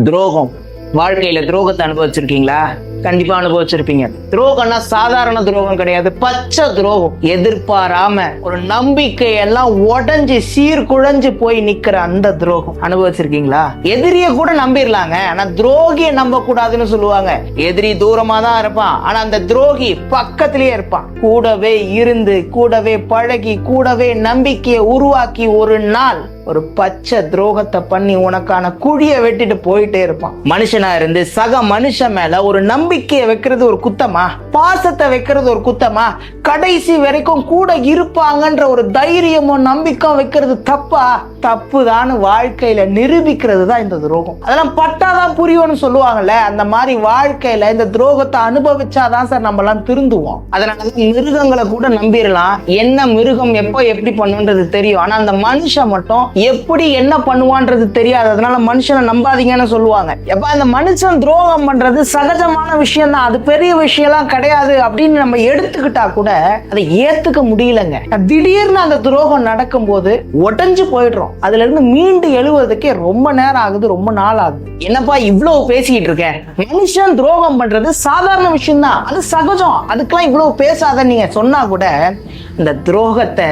துரோகம். வாழ்க்கையில துரோகத்தை அனுபவிச்சிருக்கீங்களா? கண்டிப்பா அனுபவிச்சிருப்பீங்க. துரோகம்னா சாதாரண துரோகம் கிடையாது, பச்சை துரோகம். எதிர்பாராம ஒரு நம்பிக்கையெல்லாம் உடஞ்சு சீர்குழஞ்சு போய் நிக்கிற அந்த துரோகம் அனுபவிச்சிருக்கீங்களா? எதிரிய கூட நம்பிடலாங்க, ஆனா துரோகியை நம்ப கூடாதுன்னு சொல்லுவாங்க. எதிரி தூரமா தான் இருப்பான், ஆனா அந்த துரோகி பக்கத்திலேயே இருப்பான். கூடவே இருந்து, கூடவே பழகி, கூடவே நம்பிக்கையை உருவாக்கி ஒரு நாள் ஒரு பச்சை துரோகத்தை பண்ணி உனக்கான குழிய வெட்டிட்டு போயிட்டே இருப்பான். மனுஷனா இருந்து சக மனுஷன் மேல ஒரு நம்பிக்கையை வைக்கிறது ஒரு குத்தமா? பாசத்தை வைக்கிறது ஒரு குத்தமா? கடைசி வரைக்கும் கூட இருப்பாங்கன்ற ஒரு தைரியமும் நம்பிக்கை வைக்கிறது தப்பா? தப்புதான் வாழ்க்கையில நிரூபிக்கிறது தான் இந்த துரோகம். அதெல்லாம் பட்டாதான் புரியும்னு சொல்லுவாங்கல்ல, அந்த மாதிரி வாழ்க்கையில இந்த துரோகத்தை அனுபவிச்சாதான் சார் நம்ம எல்லாம் திருந்துவோம். அதனால மிருகங்களை கூட நம்பிடலாம், என்ன மிருகம் எப்போ எப்படி பண்ணுன்றது தெரியும், ஆனா அந்த மனுஷன் மட்டும் எப்படி என்ன பண்ணுவான்றது தெரியாது. அதனால மனுஷனை நம்பாதீங்கன்னு சொல்லுவாங்க. எப்ப அந்த மனுஷன் துரோகம் பண்றது சகஜமான விஷயம் தான், அது பெரிய விஷயம்லாம் கிடையாது அப்படின்னு நம்ம எடுத்துக்கிட்டா கூட அதை ஏத்துக்க முடியலங்க. திடீர்னு அந்த துரோகம் நடக்கும் போது உடைஞ்சு போயிடுறோம். அதுல இருந்து மீண்டு எழுவதுக்கே ரொம்ப நேரம் ஆகுது, ரொம்ப நாள் ஆகுது. என்னப்பா இவ்வளவு பேசிக்கிட்டு இருக்க? மனுஷன் துரோகம் பண்றது சாதாரண விஷயம் தான், அது சகஜம், அதுக்கெல்லாம் இவ்வளவு பேசாத நீங்க சொன்னா கூட இந்த துரோகத்தை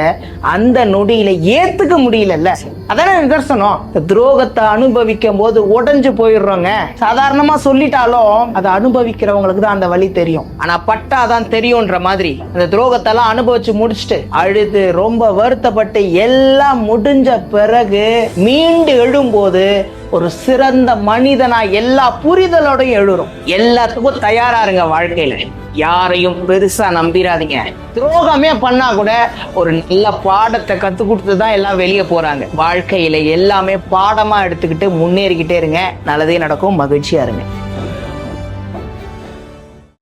அந்த நொடியில ஏத்துக்க முடியல. அதான நிதர்சனம். துரோகத்தை அனுபவிக்கும் போது உடைஞ்சு போயிடுறோங்க. சாதாரணமா சொல்லிட்டாலும் அதை அனுபவிக்கிறவங்களுக்கு தான் அந்த வழி தெரியும், ஆனா பட்டாதான் தெரியும்ன்ற மாதிரி அந்த துரோகத்தை எல்லாம் அனுபவிச்சு முடிச்சுட்டு அழுது ரொம்ப வருத்தப்பட்டு எல்லாம் முடிஞ்ச பிறகு மீண்டு எழும்போது ஒரு சிறந்த மனிதனா எல்லா புரிதலோடையும் எழுறோம். எல்லாத்துக்கும் தயாரா இருங்க. வாழ்க்கையில யாரையும் பெருசா நம்பிராதீங்க. துரோகமே பண்ணா கூட ஒரு நல்ல பாடத்தை கத்து கொடுத்து தான் எல்லாம் வெளியே போறாங்க. வாழ்க்கையில எல்லாமே பாடமா எடுத்துக்கிட்டு முன்னேறிக்கிட்டே இருங்க. நல்லதே நடக்கும். மகிழ்ச்சியா இருங்க.